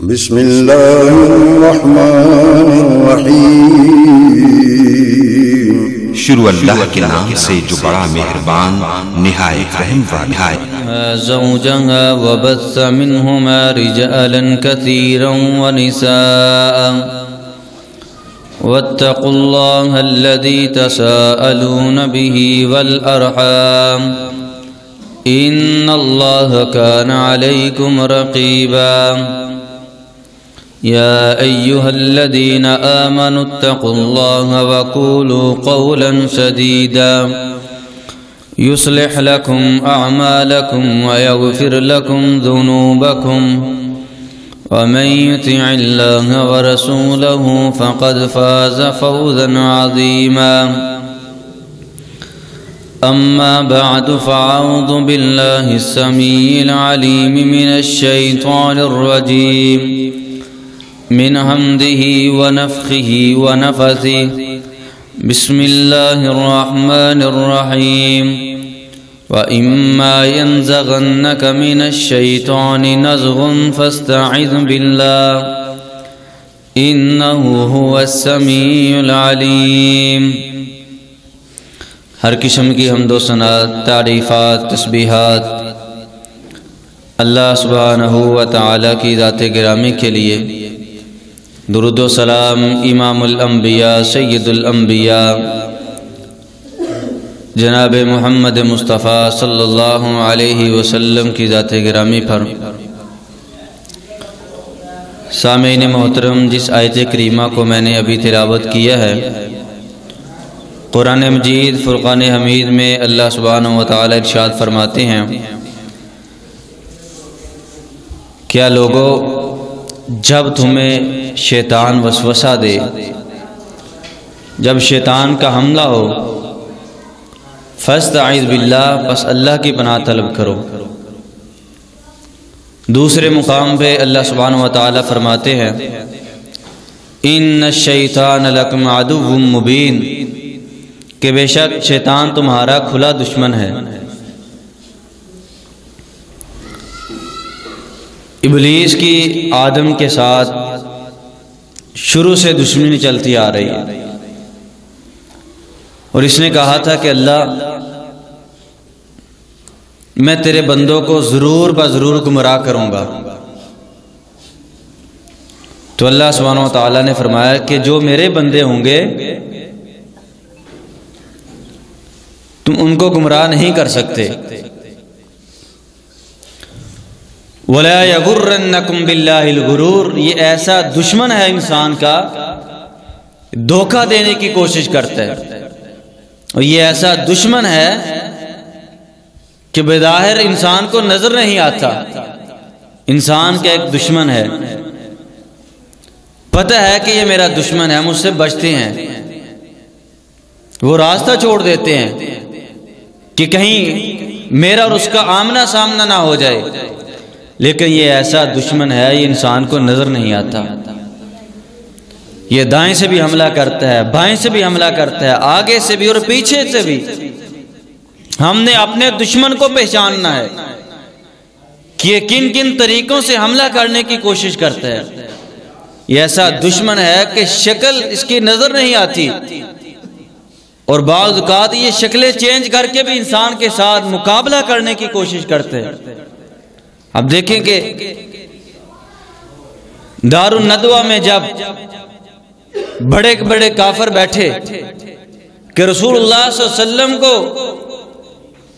بسم اللہ الرحمن الرحیم شروع اللہ کے نام سے جو بڑا مہربان نہایت رحم والا ہے۔ زوجها وبث منهما رجالا كثيرا ونساء واتقوا الله الذي تساءلون به والأرحام إن الله كان عليكم رقيبا يا أيها الذين آمنوا اتقوا الله وقولوا قولا سديدا يصلح لكم أعمالكم ويغفر لكم ذنوبكم ومن يطع الله ورسوله فقد فاز فوزا عظيما أما بعد فأعوذ بالله السميع العليم من الشيطان الرجيم من حمده ونفخه ونفثه بسم الله الرحمن الرحيم وإما ينزغنك من الشيطان نزغ فاستعذ بالله إنه هو السميع العليم۔ ہر قسم کی حمد و ثنا، تعریفات، تسبیحات اللہ سبحانہ و تعالی کی ذات گرامی کے لیے، درود و سلام امام الانبیاء سید الانبیاء جناب محمد مصطفیٰ صلی اللہ علیہ وسلم کی ذات گرامی پر۔ سامعین محترم، جس آیت کریمہ کو میں نے ابھی تلاوت کیا ہے، قرآن مجید فرقان حمید میں اللہ سبحانہ و تعالی ارشاد فرماتے ہیں، کیا لوگو جب تمہیں شیطان وسوسہ دے، جب شیطان کا حملہ ہو، فاستعذ باللہ، پس اللہ کی پناہ طلب کرو۔ دوسرے مقام پہ اللہ سبحانہ و تعالی فرماتے ہیں، ان الشیطان لکم عدو مبین، کہ بے شک شیطان تمہارا کھلا دشمن ہے۔ ابلیس کی آدم کے ساتھ شروع سے دشمنی چلتی آ رہی ہے، اور اس نے کہا تھا کہ اللہ، میں تیرے بندوں کو ضرور بضرور گمراہ کروں گا۔ تو اللہ سبحانہ و تعالیٰ نے فرمایا کہ جو میرے بندے ہوں گے تم ان کو گمراہ نہیں کر سکتے۔ وَلَا يَغُرَّنَّكُمْ بِاللَّهِ الْغُرُورُ، یہ ایسا دشمن ہے انسان کا، دھوکہ دینے کی کوشش کرتا ہے، اور یہ ایسا دشمن ہے کہ بظاہر انسان کو نظر نہیں آتا۔ انسان کا ایک دشمن ہے، پتہ ہے کہ یہ میرا دشمن ہے، مجھ سے بچتے ہیں، وہ راستہ چھوڑ دیتے ہیں کہ کہیں میرا اور اس کا آمنا سامنا نہ ہو جائے، لیکن یہ ایسا دشمن ہے، یہ انسان کو نظر نہیں آتا۔ یہ دائیں سے بھی حملہ کرتا ہے، بائیں سے بھی حملہ کرتا ہے، آگے سے بھی اور پیچھے سے بھی۔ ہم نے اپنے دشمن کو پہچاننا ہے کہ یہ کن کن طریقوں سے حملہ کرنے کی کوشش کرتا ہے۔ یہ ایسا دشمن ہے کہ شکل اس کی نظر نہیں آتی، اور بعض اوقات یہ شکلیں چینج کر کے بھی انسان کے ساتھ مقابلہ کرنے کی کوشش کرتے ہیں۔ اب دیکھیں کہ دار الندوہ میں جب بڑے بڑے کافر بیٹھے کہ رسول اللہ صلی اللہ علیہ وسلم کو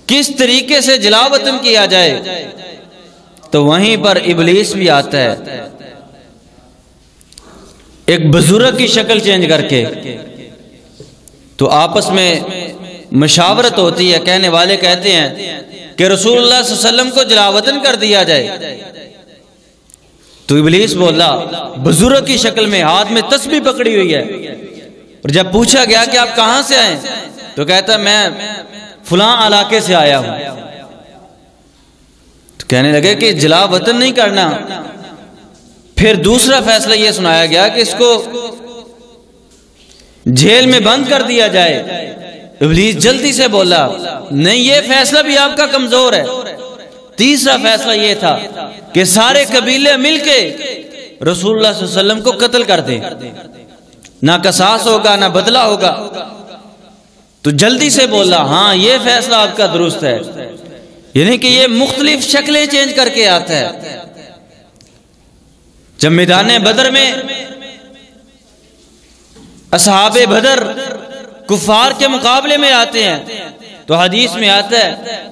کس طریقے سے جلا وطن کیا جائے، تو وہیں پر ابلیس بھی آتا ہے، ایک بزرگ کی شکل چینج کر کے۔ تو آپس میں مشاورت ہوتی ہے، کہنے والے کہتے ہیں کہ رسول اللہ صلی اللہ علیہ وسلم کو جلا وطن کر دیا جائے۔ تو ابلیس بولا بزرگ کی شکل میں، ہاتھ میں تسبیح پکڑی ہوئی ہے، اور جب پوچھا گیا کہ آپ کہاں سے آئے، تو کہتا میں فلاں علاقے سے آیا ہوں۔ تو کہنے لگے کہ جلا وطن نہیں کرنا۔ پھر دوسرا فیصلہ یہ سنایا گیا کہ اس کو جیل میں بند کر دیا جائے۔ ابلیس جلدی سے بولا نہیں، یہ فیصلہ بھی آپ کا کمزور ہے۔ تیسرا فیصلہ یہ تھا کہ سارے قبیلے مل کے رسول اللہ صلی اللہ علیہ وسلم کو قتل کر دیں، نہ قصاص ہوگا نہ بدلہ ہوگا، تو جلدی سے بولا ہاں یہ فیصلہ آپ کا درست ہے، یعنی کہ یہ مختلف شکلیں چینج کر کے آتا ہے۔ جب میدان بدر میں اصحاب بدر کفار کے مقابلے میں آتے ہیں تو حدیث میں آتا ہے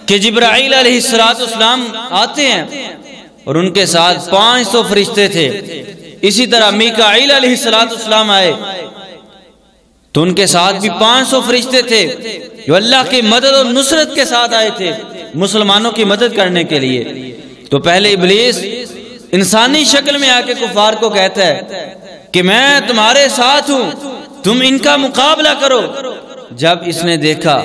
کہ جبرائیل علیہ السلام آتے ہیں اور ان کے ساتھ 500 فرشتے تھے، اسی طرح میکائیل علیہ السلام آئے تو ان کے ساتھ بھی 500 فرشتے تھے جو اللہ کی مدد اور نصرت کے ساتھ آئے تھے مسلمانوں کی مدد کرنے کے لیے۔ تو پہلے ابلیس انسانی شکل میں آ کے کفار کو کہتا ہے کہ میں تمہارے ساتھ ہوں، تم ان کا مقابلہ کرو۔ جب اس نے دیکھا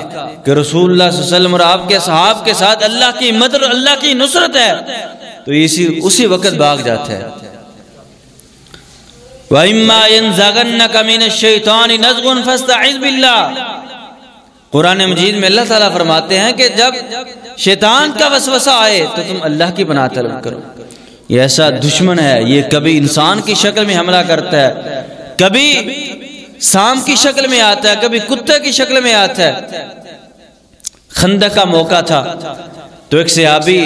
کہ رسول اللہ صلی اللہ علیہ وسلم اور آپ کے صحاب کے ساتھ اللہ کی مدد اور اللہ کی نصرت ہے تو اسی وقت بھاگ جاتا ہے۔ وَإِمَّا يَنزَغَنَّكَ مِنَ الشَّيْطَانِ نَزْغٌ فَاسْتَعِذْ بِاللَّهِ۔ قرآن مجید میں اللہ تعالیٰ فرماتے ہیں کہ جب شیطان کا وسوسہ آئے تو تم اللہ کی پناہ طلب کرو۔ یہ ایسا دشمن ہے، یہ کبھی انسان کی شکل میں حملہ کرتا ہے، کبھی سام کی شکل میں آتا ہے، کبھی کتے کی شکل میں آتا ہے۔ خندق کا موقع تھا تو ایک صحابی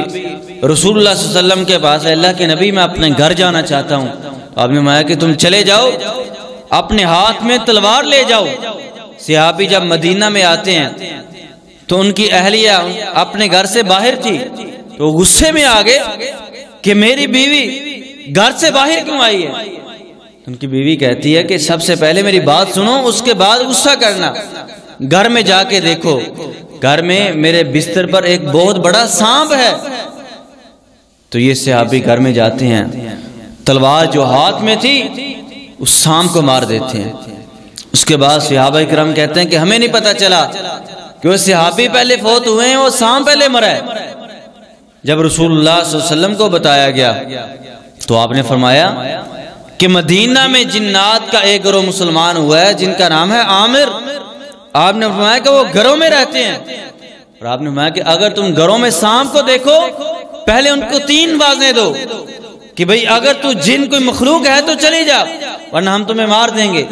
رسول اللہ صلی اللہ علیہ وسلم کے پاس، اللہ کے نبی میں اپنے گھر جانا چاہتا ہوں، تو آپ نے فرمایا کہ تم چلے جاؤ، اپنے ہاتھ میں تلوار لے جاؤ۔ صحابی جب مدینہ میں آتے ہیں تو ان کی اہلیہ اپنے گھر سے باہر تھی تو غصے میں آ گئے کہ میری بیوی گھر سے باہر کیوں آئی ہے؟ ان کی بیوی کہتی ہے کہ سب سے پہلے میری بات سنو، اس کے بعد غصہ کرنا۔ گھر میں جا کے دیکھو، گھر میں میرے بستر پر ایک بہت بڑا سانپ ہے۔ تو یہ صحابی گھر میں جاتے ہیں، تلوار جو ہاتھ میں تھی اس سانپ کو مار دیتے ہیں۔ اس کے بعد صحابہ کرام کہتے ہیں کہ ہمیں نہیں پتا چلا کہ وہ صحابی پہلے فوت ہوئے ہیں، وہ سانپ پہلے مرا ہے۔ جب رسول اللہ صلی اللہ علیہ وسلم کو بتایا گیا تو آپ نے فرمایا کہ مدینہ میں جنات کا ایک گروہ مسلمان ہوا ہے جن کا نام ہے عامر۔ آپ نے فرمایا کہ وہ گھروں میں رہتے ہیں، اور آپ نے فرمایا کہ اگر تم گھروں میں سانپ کو دیکھو پہلے ان کو 3 آوازیں دو کہ بھئی اگر تو جن کوئی مخلوق ہے تو چلی جا ورنہ ہم تمہیں مار دیں گے۔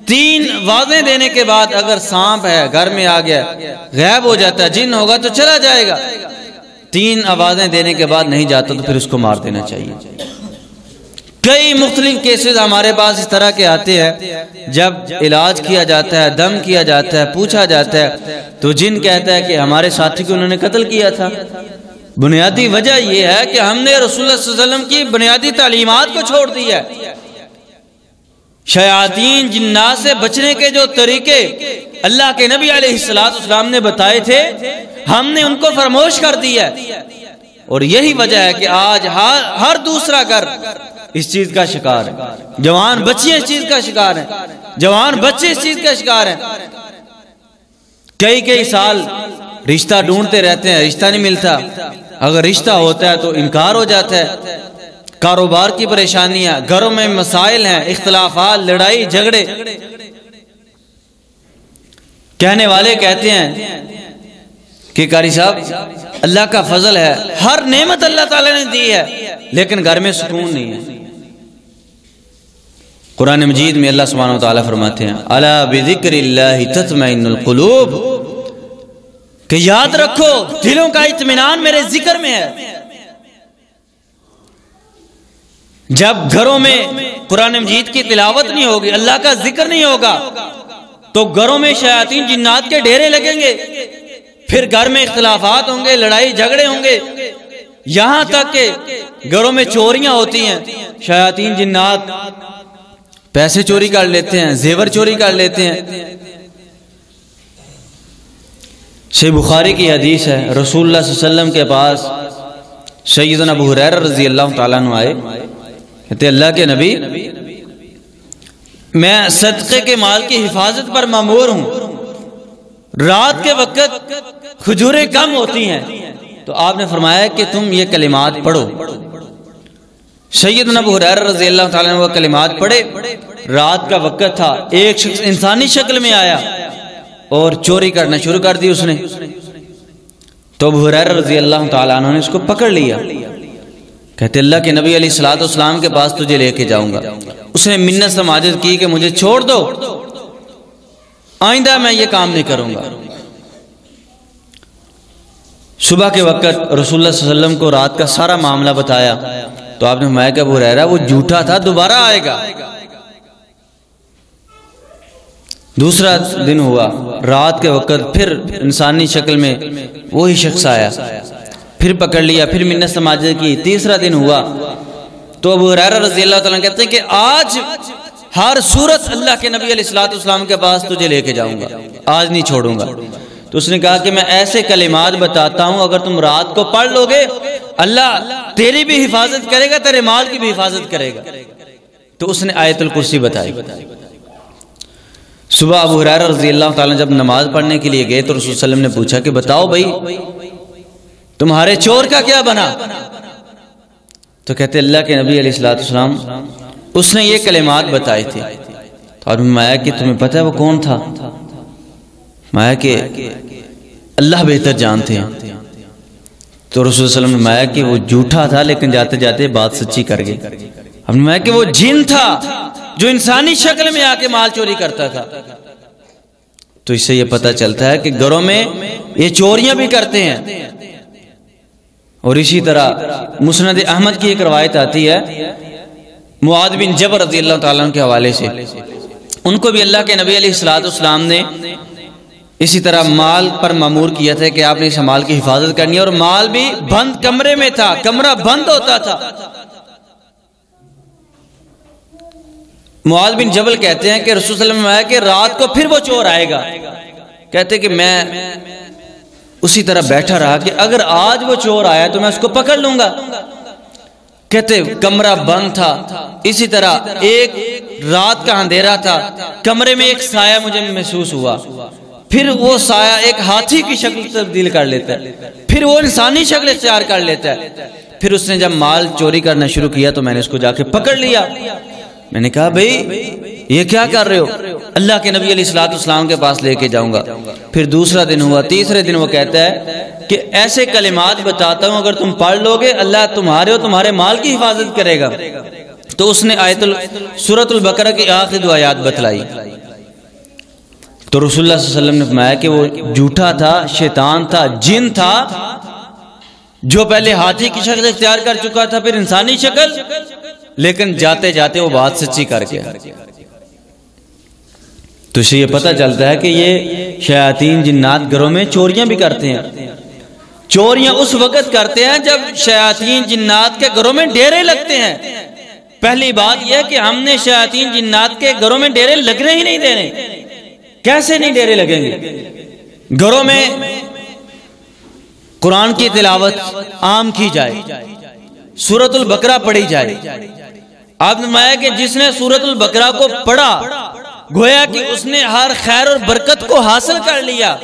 3 آوازیں دینے کے بعد اگر سانپ ہے گھر میں آ گیا غائب ہو جاتا ہے، جن ہوگا تو چلا جائے گا۔ 3 آوازیں دینے کے بعد نہیں جاتا تو پھر اس کو مار دینا چاہیے۔ کئی مختلف کیسز ہمارے پاس اس طرح کے آتے ہیں، جب علاج کیا جاتا ہے، دم کیا جاتا ہے، پوچھا جاتا ہے تو جن کہتا ہے کہ ہمارے ساتھی کو انہوں نے قتل کیا تھا۔ بنیادی وجہ یہ ہے کہ ہم نے رسول اللہ صلی اللہ علیہ وسلم کی بنیادی تعلیمات کو چھوڑ دیا ہے۔ شیاطین جنات سے بچنے کے جو طریقے اللہ کے نبی علیہ السلام نے بتائے تھے ہم نے ان کو فراموش کر دیا ہے، اور یہی وجہ ہے کہ آج ہر دوسرا گھر اس چیز کا شکار ہے۔ جوان بچے اس چیز کا شکار ہیں، جوان بچے اس چیز کا شکار ہیں۔ کئی سال رشتہ ڈھونڈتے رہتے ہیں، رشتہ نہیں ملتا، اگر رشتہ ہوتا ہے تو انکار ہو جاتا ہے۔ کاروبار کی پریشانیاں، گھروں میں مسائل ہیں، اختلافات، لڑائی جھگڑے۔ کہنے والے کہتے ہیں کہ قاری صاحب اللہ کا فضل ہے، ہر نعمت اللہ تعالیٰ نے دی ہے لیکن گھر میں سکون نہیں ہے۔ قرآن مجید میں اللہ سبحانہ وتعالیٰ فرماتے ہیں الا بذکر اللہ تطمئن القلوب، کہ یاد رکھو دلوں کا اطمینان میرے ذکر میں ہے۔ جب گھروں میں قرآن مجید کی تلاوت نہیں ہوگی، اللہ کا ذکر نہیں ہوگا تو گھروں میں شیاطین جنات کے ڈیرے لگیں گے، پھر گھر میں اختلافات ہوں گے، لڑائی جھگڑے ہوں گے، یہاں تک کہ گھروں میں چوریاں ہوتی ہیں۔ شیاطین جنات پیسے چوری کر لیتے ہیں، زیور چوری کر لیتے ہیں۔ صحیح بخاری کی حدیث ہے، رسول اللہ صلی اللہ علیہ وسلم کے پاس سیدنا ابو ہریرہ رضی اللہ تعالیٰ عنہ آئے، کہتے اللہ کے نبی میں صدقے کے مال کی حفاظت پر مامور ہوں، رات کے وقت کھجوریں کم ہوتی ہیں، تو آپ نے فرمایا کہ تم یہ کلمات پڑھو۔ سیدنا ابو ہریرہ رضی اللہ تعالیٰ عنہ وہ کلمات پڑھے، رات کا وقت تھا، ایک شخص انسانی شکل میں آیا اور چوری کرنا شروع کر دی اس نے، تو ابو ہریرہ رضی اللہ تعالیٰ عنہ نے اس کو پکڑ لیا، کہتے اللہ کے نبی علیہ الصلوۃ والسلام کے پاس تجھے لے کے جاؤں گا. اس نے منت سماجت کی کہ مجھے چھوڑ دو، آئندہ میں یہ کام نہیں کروں گا. صبح کے وقت رسول اللہ صلی اللہ علیہ وسلم کو رات کا سارا معاملہ بتایا تو آپ نے فرمایا کہ ابو ہریرہ وہ جھوٹا تھا، دوبارہ آئے گا. دوسرا دن ہوا، رات کے وقت پھر انسانی شکل میں وہی شخص آیا، پھر پکڑ لیا، پھر منت سماجت کی. تیسرا دن ہوا تو ابو ہریرہ رضی اللہ تعالیٰ کہتے ہیں کہ آج ہر صورت اللہ کے نبی علیہ الصلوۃ والسلام کے پاس تجھے لے کے جاؤں گا، آج نہیں چھوڑوں گا. تو اس نے کہا کہ میں ایسے کلمات بتاتا ہوں اگر تم رات کو پڑھ لو گے اللہ تیری بھی حفاظت کرے گا، تیرے مال کی بھی حفاظت کرے گا. تو اس نے آیت الکرسی بتائی. صبح ابو ہریرہ رضی اللہ تعالیٰ جب نماز پڑھنے کے لیے گئے تو رسول صلی اللہ علیہ وسلم نے پوچھا کہ بتاؤ بھائی تمہارے چور کا کیا بنا؟ تو کہتے اللہ کے نبی علیہ الصلوۃ والسلام اس نے یہ کلمات بتائے تھے. تو آپ نے فرمایا کہ تمہیں پتہ ہے وہ کون تھا؟ فرمایا کہ اللہ بہتر جانتے ہیں. تو رسول صلی اللہ علیہ وسلم نے فرمایا کہ وہ جھوٹا تھا لیکن جاتے جاتے بات سچی کر گئے. ہم نے فرمایا کہ وہ جن تھا جو انسانی شکل میں آ کے مال چوری کرتا تھا. تو اس سے یہ پتہ چلتا ہے کہ گھروں میں یہ چوریاں بھی کرتے ہیں. اور اسی طرح مسند احمد کی ایک روایت آتی ہے معاذ بن جبل رضی اللہ تعالیٰ عنہ کے حوالے سے، ان کو بھی اللہ کے نبی علیہ الصلوۃ والسلام نے اسی طرح مال پر مامور کیا تھا کہ آپ نے اس مال کی حفاظت کرنی ہے، اور مال بھی بند کمرے میں تھا، کمرہ بند ہوتا تھا. معاذ بن جبل کہتے ہیں کہ رسول صلی اللہ علیہ وسلم نے فرمایا کہ رات کو پھر وہ چور آئے گا. کہتے کہ میں اسی طرح بیٹھا رہا کہ اگر آج وہ چور آیا تو میں اس کو پکڑ لوں گا. کہتے کمرہ بند تھا. اسی طرح ایک رات کا اندھیرا تھا، کمرے میں ایک سایہ مجھے محسوس ہوا، پھر وہ سایہ ایک ہاتھی کی شکل تبدیل کر لیتا ہے، پھر وہ انسانی شکل اختیار کر لیتا ہے. پھر اس نے جب مال چوری کرنا شروع کیا تو میں نے اس کو جا کے پکڑ لیا. میں نے کہا بھئی یہ کیا کر رہے ہو؟ اللہ کے نبی علیہ الصلوۃ والسلام کے پاس لے کے جاؤں گا. پھر دوسرا دن ہوا، تیسرے دن وہ کہتا ہے کہ ایسے کلمات بتاتا ہوں اگر تم پڑھ لو گے اللہ تمہارے اور تمہارے مال کی حفاظت کرے گا. تو اس نے سورۃ البقرہ کی آخری 2 آیات بتلائی. تو رسول اللہ صلی اللہ علیہ وسلم نے فرمایا کہ وہ جھوٹا تھا، شیطان تھا، جن تھا جو پہلے ہاتھی کی شکل اختیار کر چکا تھا، پھر انسانی شکل، لیکن جاتے جاتے وہ بات سچی کر گیا. تو اسے یہ پتہ چلتا ہے کہ یہ شیاطین جنات گھروں میں چوریاں بھی کرتے ہیں. چوریاں اس وقت کرتے ہیں جب شیاطین جنات کے گھروں میں ڈیرے لگتے ہیں. پہلی بات یہ ہے کہ ہم نے شیاطین جنات کے گھروں میں ڈیرے لگنے ہی نہیں دینے. کیسے نہیں ڈیرے لگیں گے؟ گھروں میں قرآن کی تلاوت عام کی جائے، سورۃ البقرہ پڑھی جائے. آپ نے فرمایا کہ جس نے سورۃ البقرہ کو پڑھا گویا کہ اس نے ہر خیر اور برکت کو حاصل کر لیا،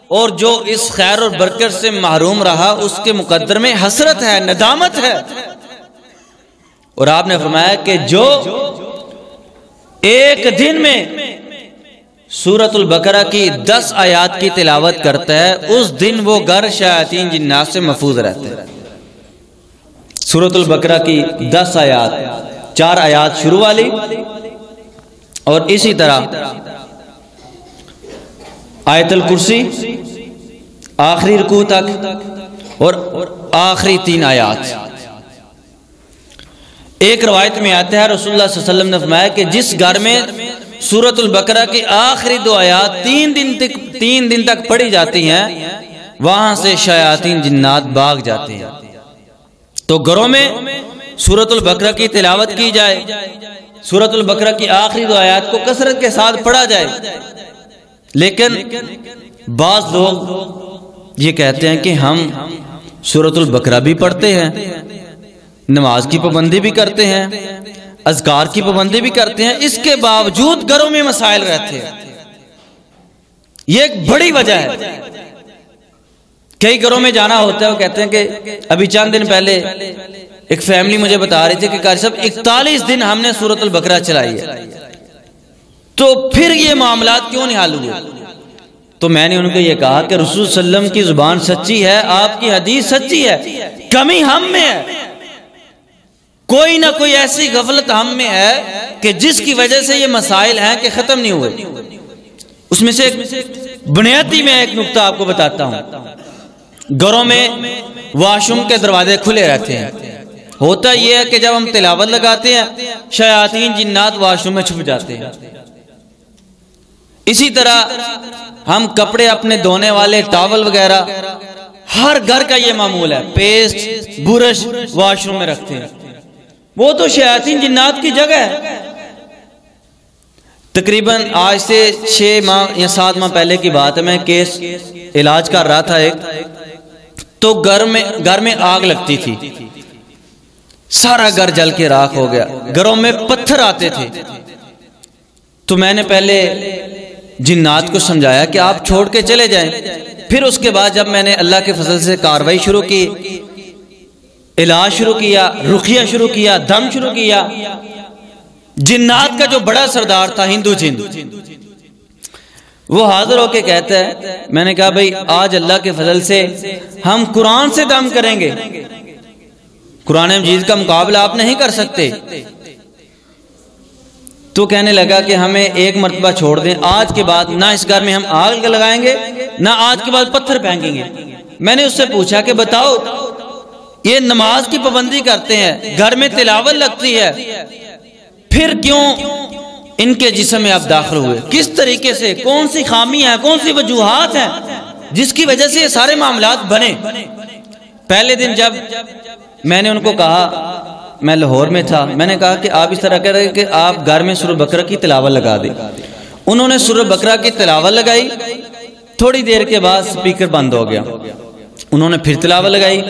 اور جو اس خیر اور برکت سے محروم رہا اس کے مقدر میں حسرت ہے، ندامت ہے. اور آپ نے فرمایا کہ جو ایک دن میں سورۃ البقرہ کی 10 آیات کی تلاوت کرتا ہے اس دن وہ گھر شیاطین جنات سے محفوظ رہتے ہیں. سورۃ البقرہ کی 10 آیات، 4 آیات شروع والی اور اسی طرح آیت الکرسی آخری رکوع تک اور آخری 3 آیات. ایک روایت میں آتا ہے رسول اللہ صلی اللہ علیہ وسلم نے فرمایا کہ جس گھر میں سورۃ البقرہ کی آخری 2 آیات 3 دن تک پڑھی جاتی ہیں وہاں سے شیاطین جنات بھاگ جاتے ہیں. تو گھروں میں سورۃ البقرہ کی تلاوت کی جائے، سورۃ البقرہ کی آخری 2 آیات کو کثرت کے ساتھ پڑھا جائے. لیکن بعض لوگ یہ کہتے ہیں کہ ہم سورۃ البقرہ بھی پڑھتے ہیں، نماز کی پابندی بھی کرتے ہیں، اذکار کی پابندی بھی کرتے ہیں، اس کے باوجود گھروں میں مسائل رہتے ہیں. یہ ایک بڑی وجہ ہے. کئی گھروں میں جانا ہوتا ہے، وہ کہتے ہیں کہ ابھی چند دن پہلے ایک فیملی مجھے بتا رہی تھی کہ قاری صاحب 41 دن ہم نے سورۃ البقرہ چلائی ہے، تو پھر یہ معاملات کیوں نہیں حل ہوئے؟ تو میں نے ان کو یہ کہا کہ رسول صلی اللہ علیہ وسلم کی زبان سچی ہے، آپ کی حدیث سچی ہے، کمی ہم میں ہے. کوئی نہ کوئی ایسی غفلت ہم میں ہے کہ جس کی وجہ سے یہ مسائل ہیں کہ ختم نہیں ہوئے. اس میں سے بنیادی میں ایک نقطہ آپ کو بتاتا ہوں. گھروں میں واش روم کے دروازے کھلے رہتے ہیں. ہوتا یہ ہے کہ جب ہم تلاوت لگاتے ہیں شیاطین جنات واش روم میں چھپ جاتے ہیں. اسی طرح ہم کپڑے اپنے دھونے والے ٹاول وغیرہ ہر گھر کا یہ معمول ہے، پیسٹ برش واش روم میں رکھتے ہیں. وہ تو شیاطین جنات کی جگہ ہے. تقریباً آج سے 6 ماہ یا 7 ماہ پہلے کی بات ہے. میں کیس علاج کر رہا تھا ایک، تو گھر میں آگ لگتی تھی، سارا گھر جل کے راکھ ہو گیا. گھروں میں پتھر آتے تھے. تو میں نے پہلے جنات کو سمجھایا کہ آپ چھوڑ کے چلے جائیں. پھر اس کے بعد جب میں نے اللہ کے فضل سے کاروائی شروع کی، علاج شروع کیا، رقیہ شروع کیا، دم شروع کیا، جنات کا جو بڑا سردار تھا ہندو جن، وہ حاضر ہو کے کہتا ہے، میں نے کہا بھائی آج اللہ کے فضل سے ہم قرآن سے دم کریں گے، قرآن مجید کا مقابلہ آپ نہیں کر سکتے. تو کہنے لگا کہ ہمیں ایک مرتبہ چھوڑ دیں، آج کے بعد نہ اس گھر میں ہم آگ لگائیں گے نہ آج کے بعد پتھر پھینکیں گے. میں نے اس سے پوچھا کہ بتاؤ یہ نماز کی پابندی کرتے ہیں، گھر میں تلاوت لگتی ہے، پھر کیوں ان کے جسم میں آپ داخل ہوئے؟ کس طریقے سے؟ کون سی خامی ہے، کون سی وجوہات ہیں جس کی وجہ سے یہ سارے معاملات بنے؟ پہلے دن جب میں نے ان کو کہا، میں لاہور میں تھا، میں نے کہا کہ آپ اس طرح کریں کہ آپ گھر میں سورہ بقرہ کی تلاوت لگا دیں. انہوں نے سورہ بقرہ کی تلاوت لگائی. تھوڑی دیر کے بعد سپیکر بند ہو گیا. انہوں نے پھر تلاوت لگائی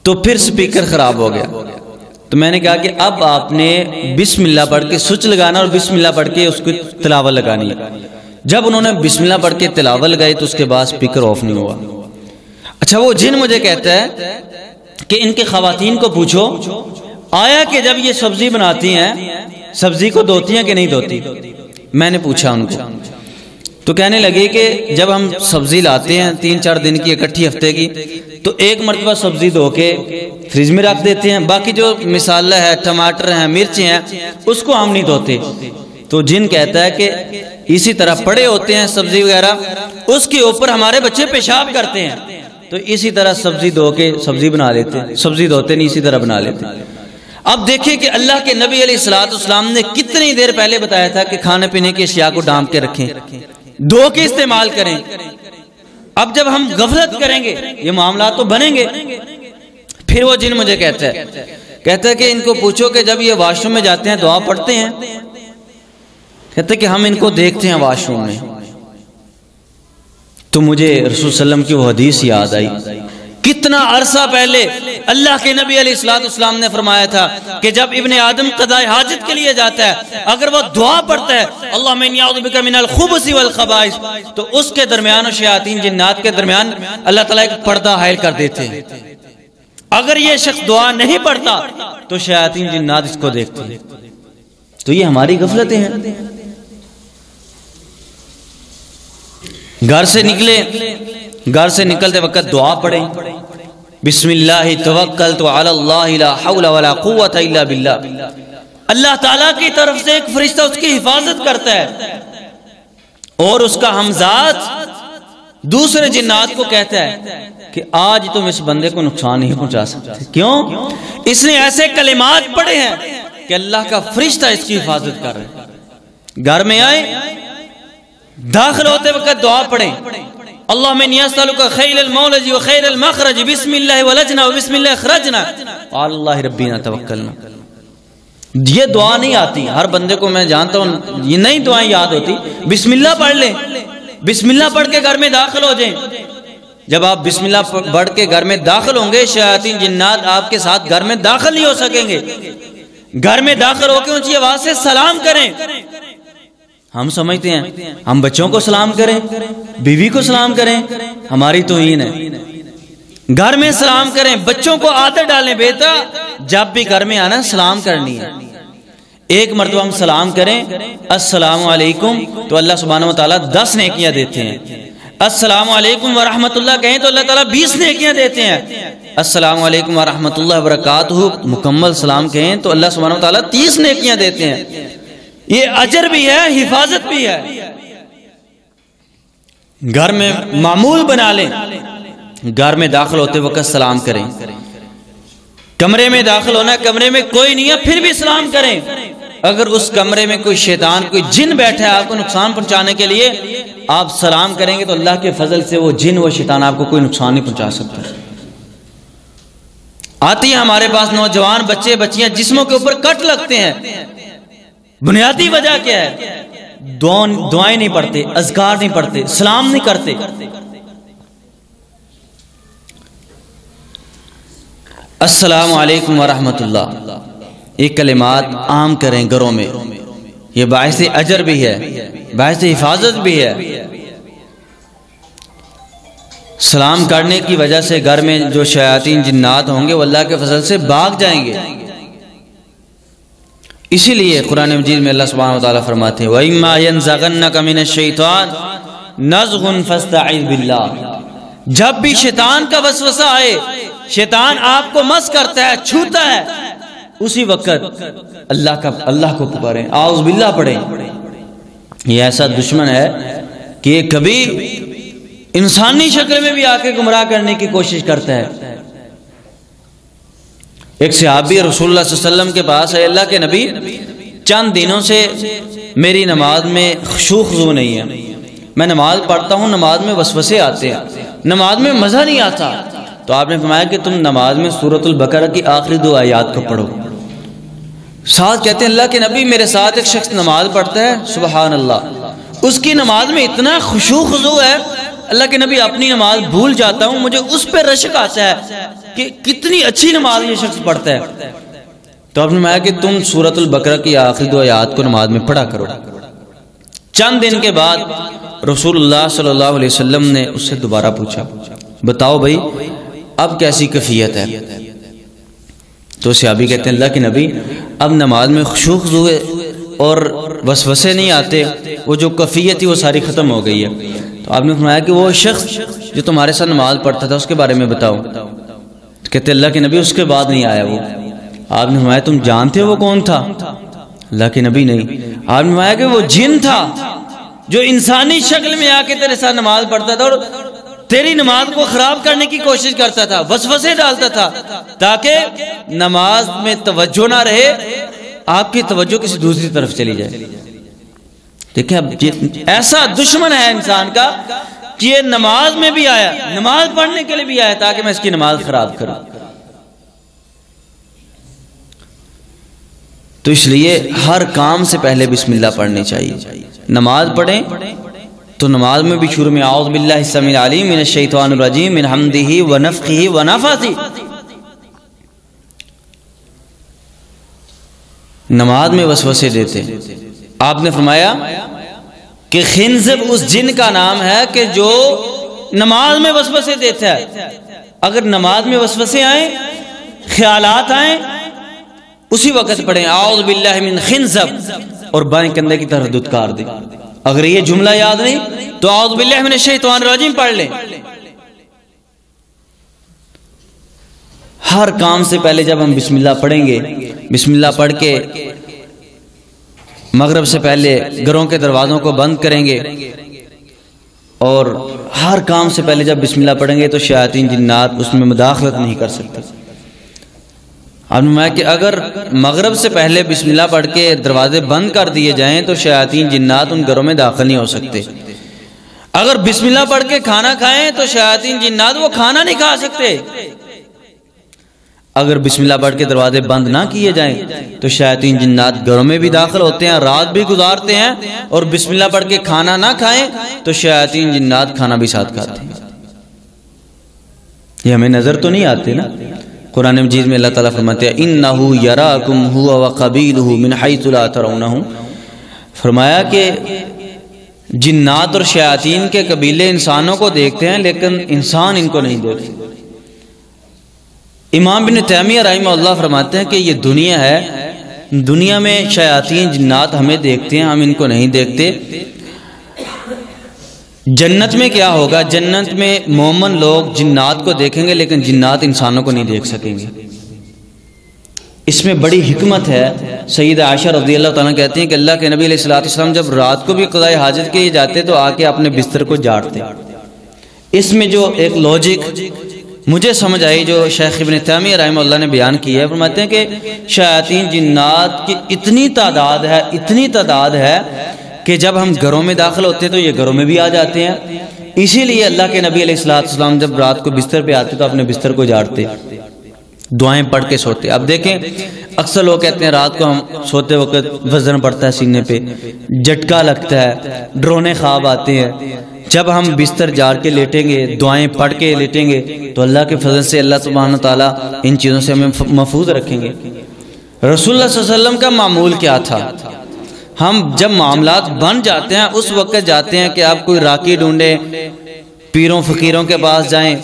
تو پھر سپیکر خراب ہو گیا. تو میں نے کہا کہ اب آپ نے بسم اللہ پڑھ کے سوئچ لگانا اور بسم اللہ پڑھ کے اس کو تلاوت لگانی ہے. جب انہوں نے بسم اللہ پڑھ کے تلاوت لگائی تو اس کے بعد سپیکر آف نہیں ہوا. اچھا وہ جن مجھے کہتا ہے کہ ان کے خواتین کو پوچھو آیا کہ جب یہ سبزی بناتی ہیں سبزی کو دھوتی ہیں کہ نہیں دھوتی؟ میں نے پوچھا ان کو، تو کہنے لگے کہ جب ہم سبزی لاتے ہیں 3-4 دن کی اکٹھی ہفتے کی، تو ایک مرتبہ سبزی دھو کے فریج میں رکھ دیتے ہیں، باقی جو مسالہ ہے، ٹماٹر ہیں، مرچیں ہیں، اس کو ہم نہیں دھوتے. تو جن کہتا ہے کہ اسی طرح پڑے ہوتے ہیں سبزی وغیرہ، اس کے اوپر ہمارے بچے پیشاب کرتے ہیں، تو اسی طرح سبزی دھو کے سبزی بنا لیتے ہیں، سبزی دھوتے نہیں اسی طرح بنا لیتے ہیں. اب دیکھیں کہ اللہ کے نبی علیہ السلام نے کتنی دیر پہلے بتایا تھا کہ کھانے پینے کی اشیاء کو ڈھانپ کے رکھیں، دھو کے استعمال کریں. اب جب ہم غفلت کریں گے یہ معاملات تو بنیں گے. پھر وہ جن مجھے کہتا ہے کہ ان کو پوچھو کہ جب یہ واش روم میں جاتے ہیں دعا پڑھتے ہیں؟ کہتے ہیں کہ ہم ان کو دیکھتے ہیں واش روم میں. تو مجھے رسول صلی اللہ علیہ وسلم کی وہ حدیث یاد آئی. کتنا عرصہ پہلے اللہ کے نبی علیہ السلام نے فرمایا تھا کہ جب ابن آدم قضاء حاجت کے لیے جاتا ہے، اگر وہ دعا پڑھتا ہے اللہم انی اعوذ بک من الخبث والخبائث، تو اس کے درمیان اور شیاطین جنات کے درمیان اللہ تعالیٰ ایک پردہ حائل کر دیتے ہیں. اگر یہ شخص دعا نہیں پڑھتا تو شیاطین جنات اس کو دیکھتے ہیں. تو یہ ہماری غفلتیں ہیں. گھر سے نکلتے وقت دعا پڑھیں، بسم اللہ توکلت علی اللہ لا حول ولا قوت الا باللہ. اللہ تعالیٰ کی طرف سے ایک فرشتہ اس کی حفاظت کرتا ہے اور اس کا ہمزاد دوسرے جنات کو کہتا ہے کہ آج تم اس بندے کو نقصان نہیں پہنچا سکتے. کیوں؟ اس نے ایسے کلمات پڑھے ہیں کہ اللہ کا فرشتہ اس کی حفاظت کر رہا ہے. گھر میں آئے، داخل ہوتے وقت دعا پڑھیں، اللہم انی اسألک خیر المولج و خیر المخرج، بسم اللہ ولجنا و بسم اللہ اخرجنا وعلی اللہ ربنا توکلنا. یہ دعا نہیں آتی ہر بندے کو، میں جانتا ہوں یہ نئی دعائیں یاد ہوتی. بسم اللہ پڑھ لیں، بسم اللہ پڑھ کے گھر میں داخل ہو جائیں. جب آپ بسم اللہ پڑھ کے گھر میں داخل ہوں گے شیاطین جنات آپ کے ساتھ گھر میں داخل نہیں ہو سکیں گے. گھر میں داخل ہو کے اونچی آواز سے سلام کریں. ہم سمجھتے ہیں ہم بچوں کو سلام کریں، بیوی کو سلام کریں، ہماری توہین ہے. گھر میں سلام کریں، بچوں کو عادت ڈالیں بیٹا جب بھی گھر میں آنا سلام کرنی ہے. ایک مرتبہ ہم سلام کریں السلام علیکم تو اللہ سبحانہ وتعالیٰ 10 نیکیاں دیتے ہیں. السلام علیکم ورحمت اللہ کہیں تو اللہ تعالیٰ 20 نیکیاں دیتے ہیں. السلام علیکم ورحمۃ اللہ وبرکاتہ مکمل سلام کہیں تو اللہ سبحانہ و تعالیٰ 30 نیکیاں دیتے ہیں. یہ اجر بھی ہے، حفاظت بھی ہے. گھر میں معمول بنا لیں، گھر میں داخل ہوتے وقت سلام کریں. کمرے میں داخل ہونا، کمرے میں کوئی نہیں ہے پھر بھی سلام کریں. اگر اس کمرے میں کوئی شیطان، کوئی جن بیٹھا ہے آپ کو نقصان پہنچانے کے لیے، آپ سلام کریں گے تو اللہ کے فضل سے وہ جن، وہ شیطان آپ کو کوئی نقصان نہیں پہنچا سکتا. آتی ہیں ہمارے پاس نوجوان بچے بچیاں جسموں کے اوپر کٹ لگتے ہیں. بنیادی وجہ کیا ہے؟ دعائیں نہیں پڑھتے، اذکار نہیں پڑھتے، سلام نہیں کرتے. السلام علیکم ورحمۃ اللہ، یہ کلمات عام کریں گھروں میں. یہ باعث اجر بھی ہے، باعث حفاظت بھی ہے. سلام کرنے کی وجہ سے گھر میں جو شیاطین جنات ہوں گے وہ اللہ کے فضل سے بھاگ جائیں گے. اسی لیے قرآن مجید میں اللہ سبحانہ وتعالیٰ فرماتے ہیں وَإِمَّا يَنزَغَنَّكَ مِنَ الشَّيْطَانِ نَزْغٌ فَاسْتَعِذْ بِاللَّهِ. جب بھی شیطان کا وسوسہ آئے، شیطان آپ کو مس کرتا ہے، چھوتا ہے، اسی وقت اللہ کو پکاریں، اعوذ باللہ پڑھیں. یہ ایسا دشمن ہے کہ یہ کبھی انسانی شکل میں بھی آ کے گمراہ کرنے کی کوشش کرتا ہے. ایک صحابی رسول اللہ صلی اللہ علیہ وسلم کے پاس ہے، اللہ کے نبی چند دنوں سے میری نماز میں خشوع خضوع نہیں ہے، میں نماز پڑھتا ہوں، نماز میں وسوسے آتے ہیں، نماز میں مزہ نہیں آتا. تو آپ نے فرمایا کہ تم نماز میں سورۃ البقرہ کی آخری 2 آیات کو پڑھو. ساتھ کہتے ہیں اللہ کے نبی میرے ساتھ ایک شخص نماز پڑھتا ہے، سبحان اللہ، اس کی نماز میں اتنا خشوع خضوع ہے، اللہ کے نبی اپنی نماز بھول جاتا ہوں، مجھے اس پہ رشک آتا ہے کہ کتنی اچھی نماز یہ شخص پڑھتا ہے. تو آپ نے فرمایا کہ تم سورۃ البقرہ کی آخری 2 آیات کو نماز میں پڑھا کرو. چند دن کے بعد رسول اللہ صلی اللہ علیہ وسلم نے اس سے دوبارہ پوچھا بتاؤ بھائی اب کیسی کیفیت ہے؟ تو صحابی کہتے ہیں اللہ کے نبی اب نماز میں خشوع خضوع اور وسوسے نہیں آتے، وہ جو کیفیت تھی وہ ساری ختم ہو گئی ہے. تو آپ نے فرمایا کہ وہ شخص جو تمہارے ساتھ نماز پڑھتا تھا اس کے بارے میں بتاؤ. کہتے اللہ کے نبی اس کے بعد نہیں آیا وہ. آپ نے فرمایا تم جانتے ہو وہ کون تھا؟ اللہ کے نبی نہیں. آپ نے فرمایا کہ وہ جن تھا جو انسانی شکل میں آ کے تیرے ساتھ نماز پڑھتا تھا اور تیری نماز کو خراب کرنے کی کوشش کرتا تھا، وسوسے ڈالتا تھا تاکہ نماز میں توجہ نہ رہے، آپ کی توجہ کسی دوسری طرف چلی جائے. دیکھیں اب ایسا دشمن ہے انسان کا کہ یہ نماز میں بھی آیا، نماز پڑھنے کے لیے بھی آیا تاکہ میں اس کی نماز خراب کروں. تو اس لیے ہر کام سے پہلے بسم اللہ پڑھنی چاہیے. نماز پڑھیں تو نماز میں بھی شروع میں اعوذ باللہ السمیع العلیم من الشیطان الرجیم من حمدہ ونفخہ ونفثہ. نماز میں وسوسے دیتے. آپ نے فرمایا کہ خنزب اس جن کا نام ہے کہ جو نماز میں وسوسے دیتا ہے. اگر نماز میں وسوسے آئیں، خیالات آئیں، اسی وقت پڑھیں اعوذ باللہ من خنزب اور بائیں کندھے کی طرف دھتکار دیں. اگر یہ جملہ یاد نہیں تو اعوذ باللہ من الشیطان الرجیم پڑھ لیں. ہر کام سے پہلے جب ہم بسم اللہ پڑھیں گے، بسم اللہ پڑھ کے مغرب سے پہلے گھروں کے دروازوں کو بند کریں گے، اور ہر کام سے پہلے جب بسم اللہ پڑھیں گے تو شیاطین جنات اس میں مداخلت نہیں کر سکتے. اب میں کہ اگر مغرب سے پہلے بسم اللہ پڑھ کے دروازے بند کر دیے جائیں تو شیاطین جنات ان گھروں میں داخل نہیں ہو سکتے. اگر بسم اللہ پڑھ کے کھانا کھائیں تو شیاطین جنات وہ کھانا نہیں کھا سکتے. اگر بسم اللہ پڑھ کے دروازے بند نہ کیے جائیں تو شیاطین جنات گھروں میں بھی داخل ہوتے ہیں، رات بھی گزارتے ہیں، اور بسم اللہ پڑھ کے کھانا نہ کھائیں تو شیاطین جنات کھانا بھی ساتھ کھاتے ہیں. یہ ہمیں نظر تو نہیں آتے نا. قرآن مجید میں اللہ تعالیٰ فرماتے ہیں اِنَّهُ يَرَاكُمْ هُوَ وَقَبِيلُهُ مِنْ حَيْثُ لَا تَرَوْنَهُمْ. فرمایا کہ جنات اور شیاطین کے قبیلے انسانوں کو دیکھتے ہیں لیکن انسان ان کو نہیں دیکھتے. امام ابن تیمیہ رحمہ اللہ فرماتے ہیں کہ یہ دنیا ہے، دنیا میں شیاطین جنات ہمیں دیکھتے ہیں، ہم ان کو نہیں دیکھتے. جنت میں کیا ہوگا؟ جنت میں مومن لوگ جنات کو دیکھیں گے لیکن جنات انسانوں کو نہیں دیکھ سکیں گے۔ اس میں بڑی حکمت ہے۔ سیدہ عائشہ رضی اللہ تعالیٰ کہتی ہیں کہ اللہ کے نبی علیہ الصلوۃ والسلام جب رات کو بھی قضاء حاجت کے لیے جاتے تو آ کے اپنے بستر کو جھاڑتے۔ اس میں جو ایک لاجک مجھے سمجھ آئی جو شیخ ابن تیمیہ رحمہ اللہ نے بیان کی ہے، فرماتے ہیں کہ شیاطین جنات کی اتنی تعداد ہے کہ جب ہم گھروں میں داخل ہوتے ہیں تو یہ گھروں میں بھی آ جاتے ہیں۔ اسی لیے اللہ کے نبی علیہ الصلوۃ والسلام جب رات کو بستر پہ آتے تو اپنے بستر کو جھاڑتے، دعائیں پڑھ کے سوتے۔ اب دیکھیں اکثر لوگ کہتے ہیں رات کو ہم سوتے وقت وزن پڑتا ہے سینے پہ، جھٹکا لگتا ہے، ڈرونے خواب آتے ہیں۔ جب ہم بستر جاڑ کے لیٹیں گے، دعائیں پڑھ کے لیٹیں گے تو اللہ کے فضل سے اللہ سبحانہ تعالیٰ ان چیزوں سے ہمیں محفوظ رکھیں گے۔ رسول اللہ صلی اللہ علیہ وسلم کا معمول کیا تھا؟ ہم جب معاملات بن جاتے ہیں اس وقت جاتے ہیں کہ آپ کوئی راکی ڈھونڈیں، پیروں فقیروں کے پاس جائیں۔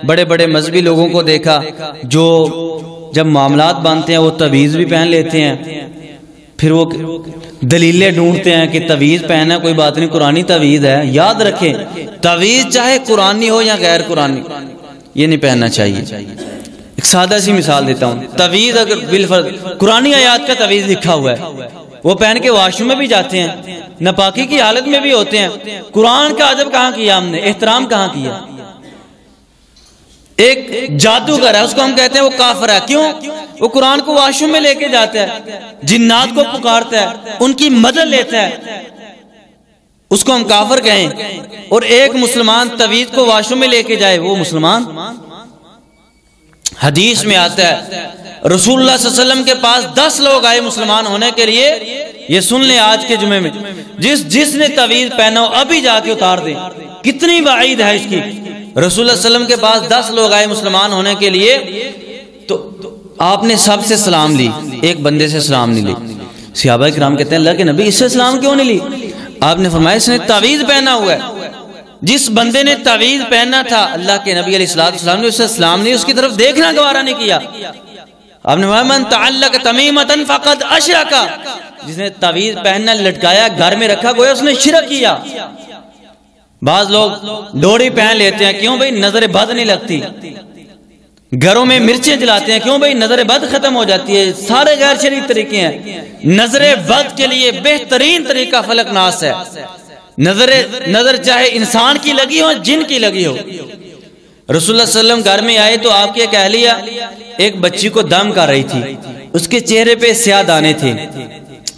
بڑے بڑے مذہبی لوگوں کو دیکھا جو جب معاملات بنتے ہیں وہ تعویذ بھی پہن لیتے ہیں، پھر وہ دلیلیں ڈھونڈتے ہیں کہ تعویذ پہنا کوئی بات نہیں، قرآنی تعویذ ہے۔ یاد رکھیں تعویذ چاہے قرآنی ہو یا غیر قرآنی یہ نہیں پہننا چاہیے۔ ایک سادہ سی مثال دیتا ہوں، تعویذ اگر بالفرض قرآنی آیات کا تعویذ لکھا ہوا ہے وہ پہن کے واش روم میں بھی جاتے ہیں، ناپاکی کی حالت میں بھی ہوتے ہیں، قرآن کا ادب کہاں کیا ہم نے، احترام کہاں کیا؟ ایک جادوگر ہے اس کو ہم کہتے ہیں وہ کافر ہے، کیوں؟ وہ قرآن کو واش روم میں لے کے جاتا ہے، جنات کو پکارتا ہے، ان کی مدد لیتا ہے، اس کو ہم کافر کہیں۔ اور ایک مسلمان تعویذ کو واش روم میں لے کے جائے وہ مسلمان؟ حدیث میں آتا ہے رسول اللہ صلی اللہ علیہ وسلم کے پاس 10 لوگ آئے مسلمان ہونے کے لیے، یہ سن لیں آج کے جمعے میں، جس نے تعویذ پہنا ہو ابھی جا کے اتار دیں۔ کتنی وعید ہے اس کی۔ رسول اللہ صلی اللہ علیہ وسلم کے پاس 10 لوگ آئے مسلمان ہونے کے لیے تو آپ نے سب سے سلام لی، ایک بندے سے سلام نہیں لی۔ صحابہ کرام کہتے ہیں اللہ کے نبی اس سے سلام کیوں نہیں لی؟ آپ نے فرمایا اس نے تعویذ پہنا ہوا ہے۔ جس بندے نے تعویذ پہننا تھا اللہ کے نبی علیہ الصلوۃ والسلام نے اس سے سلام نہیں، اس کی طرف دیکھنا گوارا نہیں کیا۔ آپ نے فرمایا من تعلق تمیمۃ فقد اشرک، جس نے تعویذ پہننا لٹکایا گھر میں رکھا گویا اس نے شرک کیا۔ بعض لوگ ڈوری پہن لیتے ہیں، کیوں بھائی نظر بد نہیں لگتی۔ گھروں میں مرچیں جلاتے ہیں، کیوں بھائی نظر بد ختم ہو جاتی ہے۔ سارے غیر شرعی طریقے ہیں۔ نظر بد کے لیے بہترین طریقہ فلک ناس ہے۔ نظر چاہے انسان کی لگی ہو جن کی لگی ہو۔ رسول اللہ صلی اللہ علیہ وسلم گھر میں آئے تو آپ کی ایک اہلیہ ایک بچی کو دم کر رہی تھی، اس کے چہرے پہ سیاہ دانے تھے،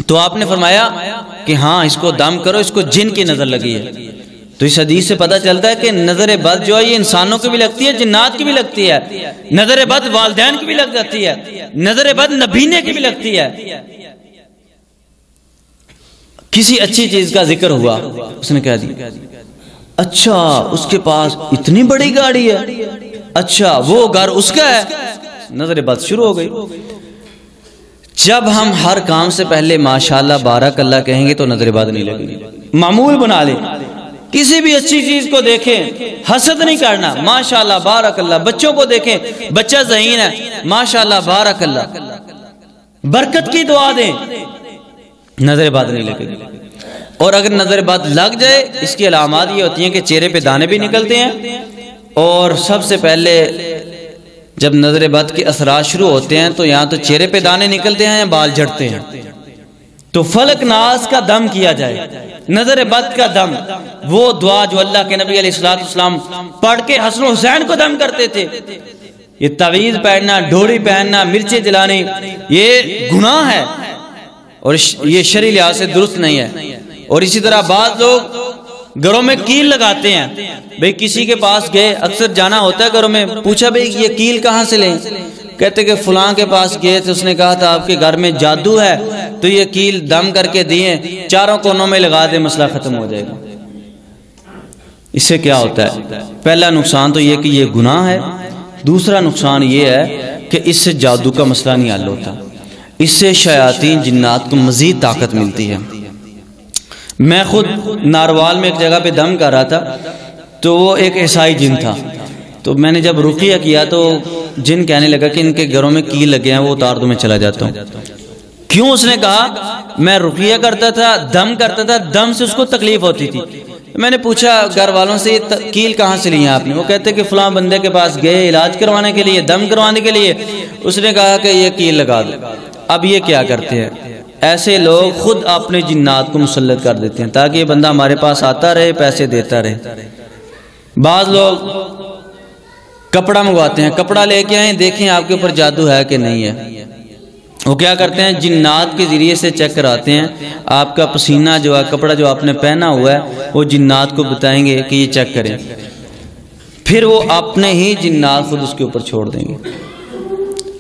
تو آپ نے فرمایا کہ ہاں اس کو دم کرو، اس کو جن کی نظر لگی ہے۔ تو اس حدیث سے پتہ چلتا ہے کہ نظر بد جو ہے یہ انسانوں کی بھی لگتی ہے، جنات کی بھی لگتی ہے۔ نظر بد والدین کی بھی لگ جاتی ہے، نظر بد نبینے کی بھی لگتی ہے۔ کسی اچھی چیز کا ذکر ہوا، اس نے کہہ دیا اچھا اس کے پاس اتنی بڑی گاڑی ہے، اچھا وہ گھر اس کا ہے، نظر بد شروع ہو گئی۔ جب ہم ہر کام سے پہلے ماشاءاللہ بارک اللہ کہیں گے تو نظر بد نہیں لگے گی۔ معمول بنا لیں، کسی بھی اچھی چیز کو دیکھیں حسد نہیں کرنا، ماشاءاللہ بارک اللہ۔ بچوں کو دیکھیں بچہ ذہین ہے، ماشاءاللہ بارک اللہ، برکت کی دعا دیں، نظر بد نہیں لگے گی۔ اور اگر نظر بد لگ جائے اس کی علامات یہ ہوتی ہیں کہ چہرے پہ دانے بھی نکلتے ہیں، اور سب سے پہلے جب نظر بد کے اثرات شروع ہوتے ہیں تو یہاں تو چہرے پہ دانے نکلتے ہیں یا بال جھڑتے ہیں، تو فلک ناس کا دم کیا جائے، نظر بد کا دم، وہ دعا جو اللہ کے نبی علیہ الصلوۃ والسلام پڑھ کے حسن و حسین کو دم کرتے تھے۔ یہ تعویذ پہننا، ڈھوڑی پہننا، مرچیں جلانی یہ گناہ ہے اور یہ شرعی لحاظ سے درست نہیں ہے۔ اور اسی طرح بعض لوگ گھروں میں کیل لگاتے ہیں، بھئی کسی کے پاس گئے، اکثر جانا ہوتا ہے گھروں میں، پوچھا بھئی یہ کیل کہاں سے لیں؟ کہتے کہ فلاں کے پاس گئے تھے، اس نے کہا تھا آپ کے گھر میں جادو ہے تو یہ کیل دم کر کے دیے، چاروں کونوں میں لگا دے، مسئلہ ختم ہو جائے گا۔ اس سے کیا ہوتا ہے؟ پہلا نقصان تو یہ کہ یہ گناہ ہے، دوسرا نقصان یہ ہے کہ اس سے جادو کا مسئلہ نہیں حل ہوتا، اس سے شیاطین جنات کو مزید طاقت ملتی ہے۔ میں خود ناروال میں ایک جگہ پہ دم کر رہا تھا تو وہ ایک عیسائی جن تھا، تو میں نے جب رقیہ کیا تو جن کہنے لگا کہ ان کے گھروں میں کیل لگے ہیں، وہ اتار دو میں چلا جاتا ہوں۔ کیوں؟ اس نے کہا میں رقیہ کرتا تھا، دم کرتا تھا، دم سے اس کو تکلیف ہوتی تھی، میں نے پوچھا گھر والوں سے یہ کیل کہاں سے لی ہیں آپ نے؟ وہ کہتے کہ فلاں بندے کے پاس گئے علاج کروانے کے لیے، دم کروانے کے لیے، اس نے کہا کہ یہ کیل لگا دو۔ اب یہ کیا کرتے ہیں؟ ایسے لوگ خود اپنے جنات کو مسلط کر دیتے ہیں تاکہ یہ بندہ ہمارے پاس آتا رہے، پیسے دیتا رہے۔ بعض لوگ کپڑا منگواتے ہیں، کپڑا لے کے آئیں، دیکھیں آپ کے اوپر جادو ہے کہ نہیں ہے۔ وہ کیا کرتے ہیں؟ جنات کے ذریعے سے چیک کراتے ہیں، آپ کا پسینہ جو ہے، کپڑا جو آپ نے پہنا ہوا ہے، وہ جنات کو بتائیں گے کہ یہ چیک کریں، پھر وہ اپنے ہی جنات خود اس کے اوپر چھوڑ دیں گے۔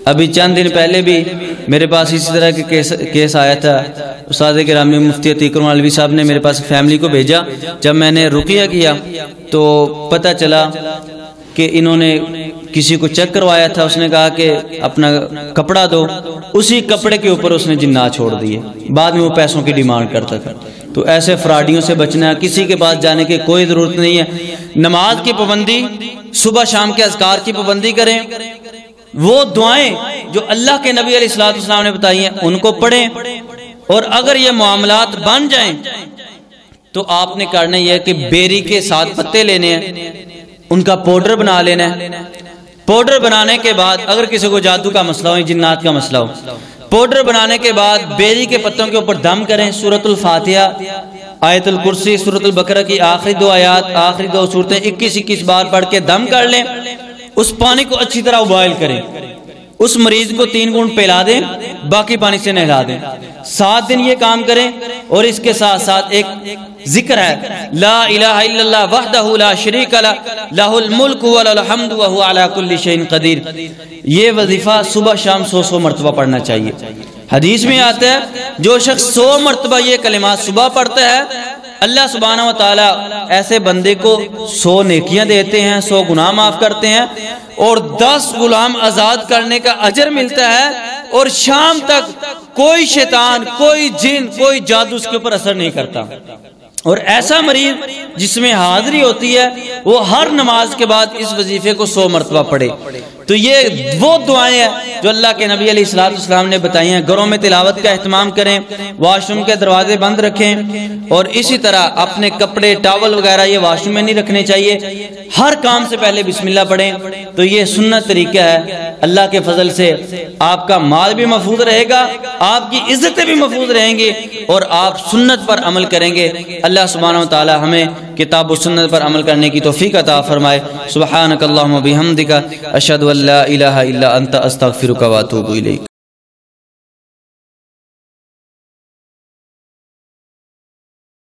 ابھی چند دن پہلے بھی میرے پاس اسی طرح کے کیس آیا تھا۔ استاد گرامی مفتی عتیق الرحمان صاحب نے میرے پاس فیملی کو بھیجا۔ جب میں نے رقیہ کیا تو پتہ چلا کہ انہوں نے کسی کو چیک کروایا تھا، اس نے کہا کہ اپنا کپڑا دو، اسی کپڑے کے اوپر اس نے جنات چھوڑ دیے، بعد میں وہ پیسوں کی ڈیمانڈ کرتا تھا۔ تو ایسے فراڈیوں سے بچنا، کسی کے پاس جانے کی کوئی ضرورت نہیں ہے۔ نماز کی پابندی، صبح شام کے اذکار کی پابندی کریں، وہ دعائیں جو اللہ کے نبی علیہ الصلوۃ والسلام نے بتائی ہیں ان کو پڑھیں، اور اگر یہ معاملات بن جائیں تو آپ نے کرنا یہ ہے کہ بیری کے 7 پتے لینے ہیں، ان کا پاؤڈر بنا لینا ہے۔ پاؤڈر بنانے کے بعد اگر کسی کو جادو کا مسئلہ ہو، جنات کا مسئلہ ہو، پاؤڈر بنانے کے بعد بیری کے پتوں کے اوپر دم کریں، سورۃ الفاتحہ، آیت الکرسی، سورۃ البقرہ کی آخری 2 آیات، آخری 2 سورتیں 21 بار پڑھ کے دم کر لیں۔ اس پانی کو اچھی طرح ابال کریں، اس مریض کو 3 گھونٹ پلا دیں، باقی پانی سے نہلا دیں۔ 7 دن یہ کام کریں، اور اس کے ساتھ ساتھ ایک ذکر ہے، لا الہ الا اللہ وحدہ لا شریک لہ لہ الملک ولہ الحمد وہو علی کل شیء قدیر۔ یہ وظیفہ صبح شام 100 مرتبہ پڑھنا چاہیے۔ حدیث میں آتا ہے جو شخص 100 مرتبہ یہ کلمات صبح پڑھتا ہے، اللہ سبحانہ و تعالی ایسے بندے کو 100 نیکیاں دیتے ہیں، 100 گناہ معاف کرتے ہیں، اور 10 غلام آزاد کرنے کا اجر ملتا ہے، اور شام تک کوئی شیطان، کوئی جن، کوئی جادو اس کے اوپر اثر نہیں کرتا۔ اور ایسا مریض جس میں حاضری ہوتی ہے وہ ہر نماز کے بعد اس وظیفے کو 100 مرتبہ پڑھے۔ تو یہ وہ دعائیں ہیں جو اللہ کے نبی علیہ الصلوۃ والسلام نے بتائی ہیں۔ گھروں میں تلاوت کا اہتمام کریں، واش روم کے دروازے بند رکھیں، اور اسی طرح اپنے کپڑے، ٹاول وغیرہ یہ واش روم میں نہیں رکھنے چاہیے۔ ہر کام سے پہلے بسم اللہ پڑھیں۔ تو یہ سنت طریقہ ہے۔ اللہ کے فضل سے آپ کا مال بھی محفوظ رہے گا، آپ کی عزتیں بھی محفوظ رہیں گی، اور آپ سنت پر عمل کریں گے۔ اللہ سبحانہ و تعالی ہمیں کتاب و سنت پر عمل کرنے کی توفیق عطا فرمائے۔ سبحانک اللہم و بحمدک، اشہد ان لا الہ الا انت، استغفرک و اتوب الیک۔